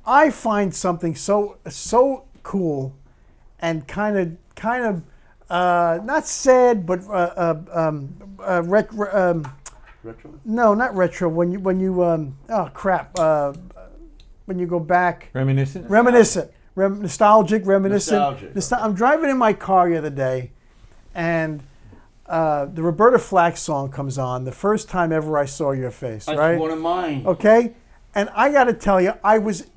I find something so cool, and kind of not sad, but Retro? no, not retro. When you oh crap, when you go back, Reminiscent? nostalgic, reminiscent. Nostalgic. I'm driving in my car the other day, and the Roberta Flack song comes on. The first time ever I saw your face, That's right? one of mine. Okay, and I got to tell you, I was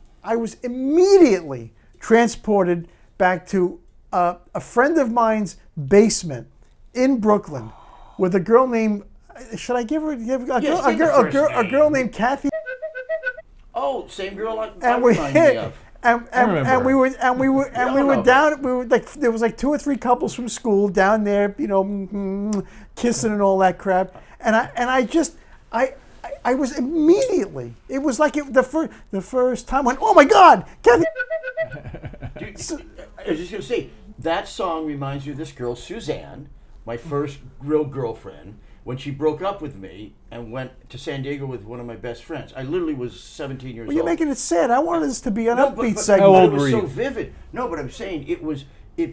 immediately transported back to a friend of mine's basement in Brooklyn with a girl named. Should I give a girl named Kathy? Oh, same girl like And I we remind me of. and we were down. We were like, there was like 2 or 3 couples from school down there, kissing and all that crap. And I was immediately. It was like the first time when, oh my God, Kathy. Dude, I was just gonna say that song reminds me of this girl, Suzanne, my first real girlfriend. When she broke up with me and went to San Diego with one of my best friends, I literally was 17 years old. Well, you're making it sad. I wanted this to be an No, upbeat but segment. How it old was were so you? vivid. No, but I'm saying it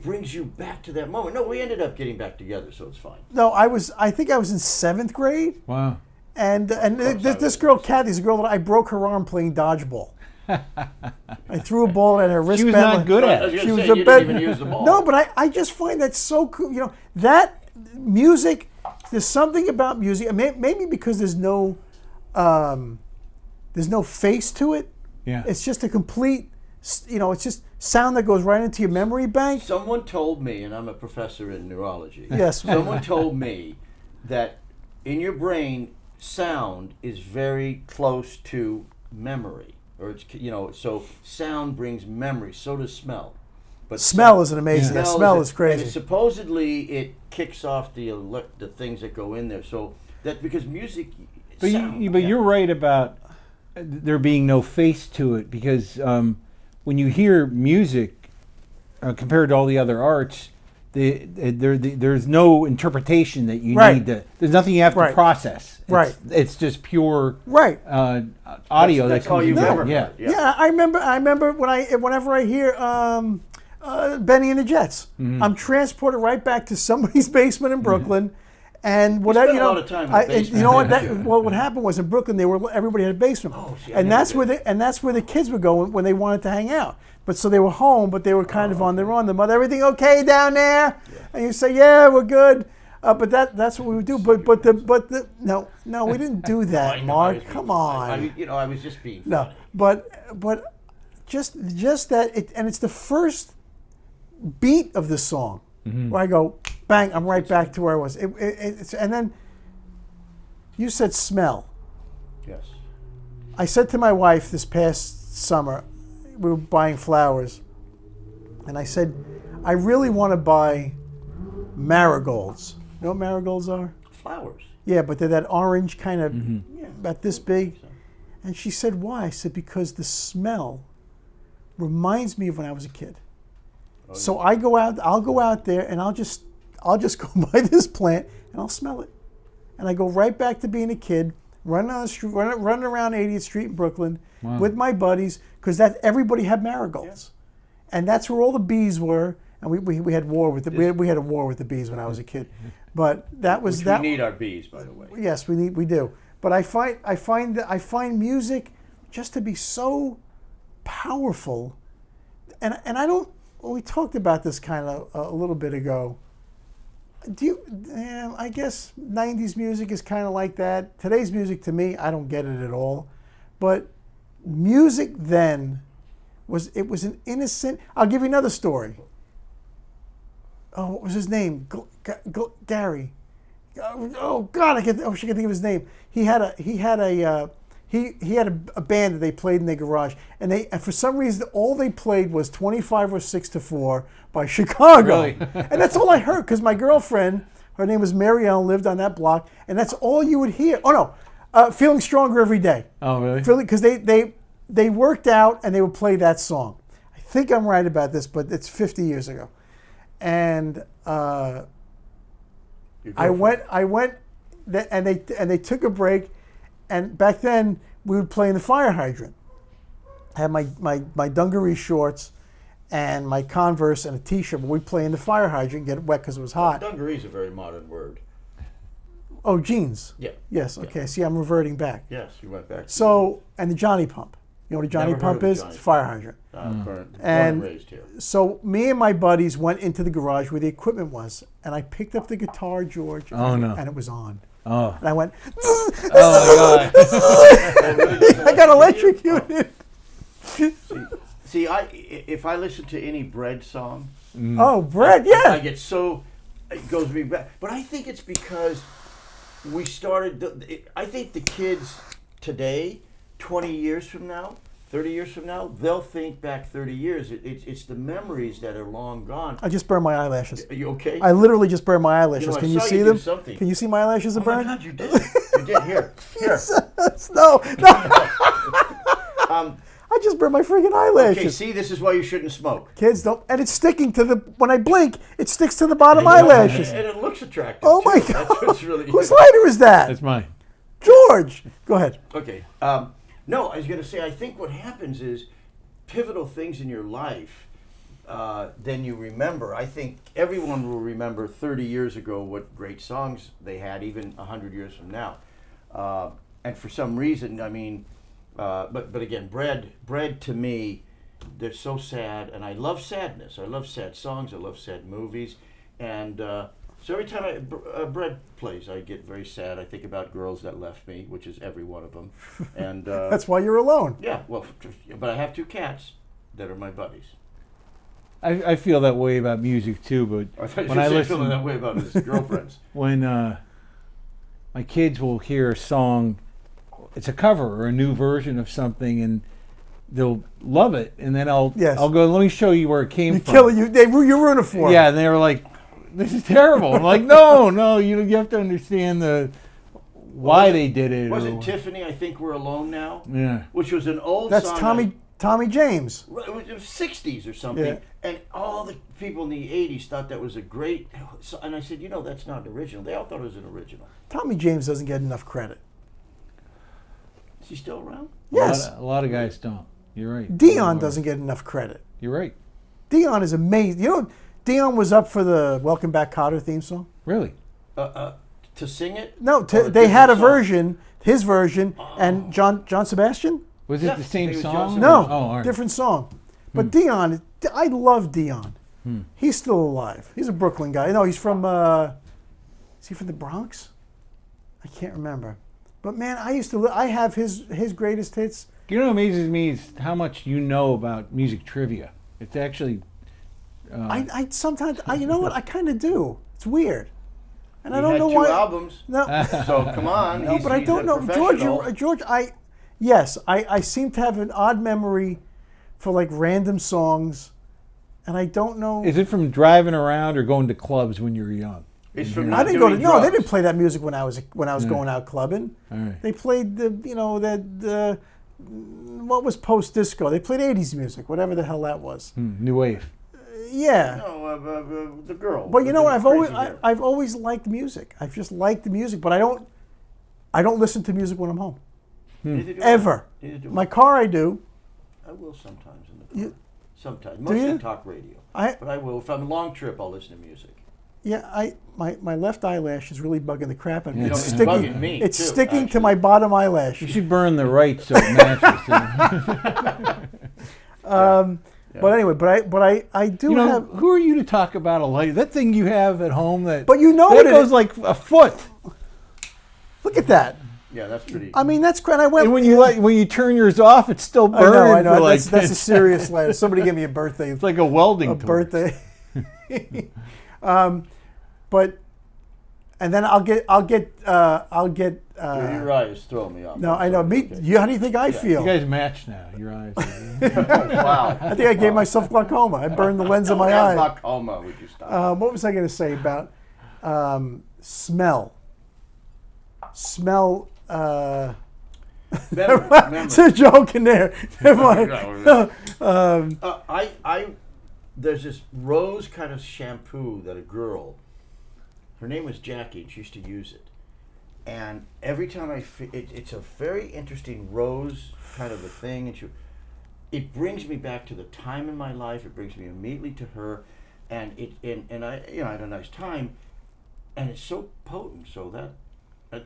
brings you back to that moment. No, we ended up getting back together, so it's fine. No, I think I was in 7th grade, Wow. and this girl Kathy's a girl that I broke her arm playing dodgeball. I threw a ball at her wristband. She was not good I at was it. gonna She was say, the you best. didn't even use the ball. No, but I just find that so cool. That music. There's something about music. Maybe because there's no face to it. Yeah. It's just a complete. It's just sound that goes right into your memory bank. Someone told me, and I'm a professor in neurology. Yes. Someone told me that in your brain, sound is very close to memory, or it's so sound brings memory. So does smell. But Smell is an amazing. Yeah. Yeah, smell is And crazy. supposedly it kicks off the things that go in there. So that because music. But, sound, you're right about there being no face to it, because when you hear music compared to all the other arts, there's no interpretation that you Right. need to. There's nothing you have to Right. process. Right. It's just pure Right. audio That's that all comes you've together. ever Yeah. heard. Yeah, I remember whenever I hear Benny and the Jets, I'm transported right back to somebody's basement in Brooklyn, and whatever spent a lot of time in the basement. You know what? What happened was in Brooklyn, everybody had a basement, Oh, see, I and never that's where the kids would go when they wanted to hang out. But so they were home, but they were kind of on their own. The mother, everything okay down there? Yeah. And you say, yeah, we're good. But that's what we would do. No, we didn't do that, I know, Mark. Come on. I was just being No, funny. but just that and it's the first beat of the song where I go bang, I'm right back to where I was. And then you said smell. Yes. I said to my wife this past summer, we were buying flowers, and I said, I really want to buy marigolds. You know what marigolds are? Flowers. Yeah, but they're that orange kind of Yeah. about this big. And she said, why? I said, because the smell reminds me of when I was a kid. So I'll go out there and I'll just go by this plant and I'll smell it. And I go right back to being a kid, running on the street, running around 80th Street in Brooklyn with my buddies, because everybody had marigolds. And that's where all the bees were. And we had war with we had a war with the bees when I was a kid. But that was Which that. we need our bees, by the way. Yes, we do. But I find music just to be so powerful, and I don't. Well, we talked about this kind of a little bit ago. I guess '90s music is kind of like that. Today's music, to me, I don't get it at all. But music then was an innocent. I'll give you another story. Oh, what was his name? Gary. Oh God, I can't think of his name. He had a band that they played in their garage, and for some reason all they played was 25 or 6 to 4 by Chicago. Really? And that's all I heard, because my girlfriend, her name was Mary Ellen, lived on that block, and that's all you would hear. Oh no, Feeling Stronger Every Day. Oh really? Because they worked out and they would play that song. I think I'm right about this, but it's 50 years ago. And I went, and they took a break, and back then we would play in the fire hydrant. had my dungaree shorts and my Converse and a T-shirt. But we'd play in the fire hydrant, get it wet because it was hot. Dungaree is a very modern word. Oh, jeans. Yeah. Yes. Okay. See, I'm reverting back. Yes, you went back. So, and the Johnny Pump. You know what a Johnny Never heard Pump of is? Johnny It's a fire hydrant. Born And- and raised here. So me and my buddies went into the garage where the equipment was, and I picked up the guitar, George. Oh, no. And it was on. Oh. And I went. Oh, my God. I got electrocuted. See, if I listen to any Bread song, Oh, Brett, I yeah. get so, it goes me back. But I think it's because we started, I think the kids today, 20 years from now, 30 years from now, they'll think back 30 years. It's the memories that are long gone. I just burned my eyelashes. Are you okay? I literally just burned my eyelashes. You know, I Can you saw see you do them? something. Can you see my eyelashes are Oh my burned? God, you did. You did. Here. No. I just burned my freaking eyelashes. Okay, see, this is why you shouldn't smoke. Kids don't, and it's sticking to the, when I blink, it sticks to the bottom eyelashes. And it looks attractive. Oh my too. God. That's what's really Whose lighter is that? That's mine. George. Go ahead. Okay. No, I was going to say, I think what happens is pivotal things in your life, then you remember. I think everyone will remember 30 years ago what great songs they had, even 100 years from now. And for some reason, I mean, but again, Bread to me, they're so sad, and I love sadness. I love sad songs. I love sad movies, and so every time Bread plays, I get very sad. I think about girls that left me, which is every one of them, and That's why you're alone. yeah, well, but I have 2 cats that are my buddies. I feel that way about music too, but I thought you when I were listen, feeling that way about his girlfriends. when my kids will hear a song, it's a cover or a new version of something, and they'll love it, and then I'll go, let me show you where it came You from. kill it. You ruin it for 'em. Yeah, and they were like, "This is terrible." I'm like, "No, you have to understand why they did it." Wasn't Tiffany, I Think We're Alone Now? Yeah. Which was an old That's song. Tommy James. It was 60s or something. Yeah. And all the people in the 80s thought that was a great... And I said, that's not an original. They all thought it was an original. Tommy James doesn't get enough credit. Is he still around? Yes. A lot of guys don't. You're right. Dion doesn't get enough credit. You're right. Dion is amazing. You know, Dion was up for the Welcome Back, Kotter theme song. Really? To sing it? No, Or they had a different song? version, his version, and John Sebastian. Was Yeah, it the I same think it was song? John No, Oh, all right. different song. But Dion, I love Dion. He's still alive. He's a Brooklyn guy. No, he's from. Is he from the Bronx? I can't remember. But man, I have his greatest hits. You know what amazes me is how much you know about music trivia. It's actually. I sometimes, you know what? I kind of do. It's weird, and I He don't had know 2 why. albums. No, So come on. no, but I he's don't a know, professional. George. I seem to have an odd memory for like random songs, and I don't know. Is it from driving around or going to clubs when you were young? It's from I not didn't go to doing no. They drugs. didn't play that music when I was going out clubbing. All right. They played the what was post disco. They played 80s music, whatever the hell that was. New wave. Yeah. No, the girl. But you know what? Crazy hair. I've always liked music. I've just liked the music, but I don't listen to music when I'm home. Neither do I. Ever. Neither do My car, I do. I will sometimes in the car. Sometimes. you? Mostly talk radio. I But I will. If I'm a long trip, I'll listen to music. yeah. My left eyelash is really bugging the crap out of me. You know, It's it's sticking. bugging me, it's too, sticking to actually. my bottom eyelash. You should burn the right so it matches. But anyway, I do You know, have. who are you to talk about a light? That thing you have at home that. But you know that what it goes is. like a foot. Look at that. Yeah, that's pretty. I mean, that's great. I went And when you turn yours off, it's still I burning. know. for like, That's a serious letter. Somebody gave me a birthday. It's like a welding A tool. birthday. But and then I'll get. Your eyes throw me off. No, I know. Me. Okay. You, how do you think I feel? You guys match now. Your eyes. Wow. I think I gave myself glaucoma. I burned the lens of my eye. Glaucoma, would you stop? What was I going to say about smell? Smell. Remember. It's a joke in there. Never mind. There's this rose kind of shampoo that a girl, her name was Jackie, and she used to use it. And every time it's a very interesting rose kind of a thing, and it brings me back to the time in my life. It brings me immediately to her, and I I had a nice time, and it's so potent. So that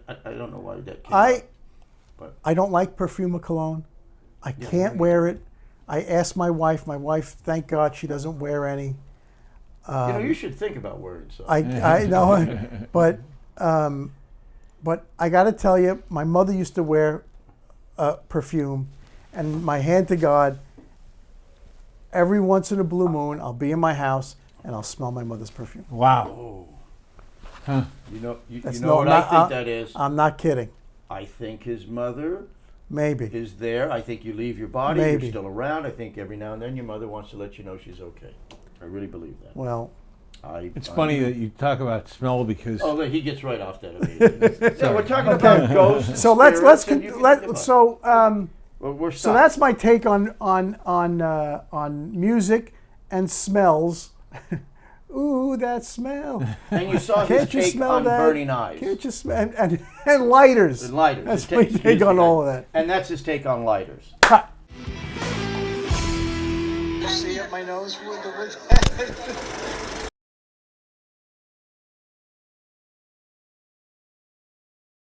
I don't know why that came up, but I don't like perfume or cologne. I can't wear it. I asked my wife. My wife, thank God, she doesn't wear any. you should think about wearing some. I know, but I got to tell you, my mother used to wear perfume, and my hand to God, every once in a blue moon, I'll be in my house and I'll smell my mother's perfume. Wow. Oh. Huh. You know That's what I think that is? I'm not kidding. I think his mother Maybe. is there. I think you leave your body. Maybe. You're still around. I think every now and then your mother wants to let you know she's okay. I really believe that. Well, It's funny that you talk about smell because Oh, look, he gets right off that immediately. So we're talking about ghosts. And so let's spirits, and you can think about it. Well, we're so stopped. that's my take on music and smells. Ooh, that smell. And you saw his Can't you take smell on that? Burning Eyes. Can't you smell and lighters? And lighters. That's His my excuse take me, on all of that. And that's his take on lighters. Cut. See up my nose with the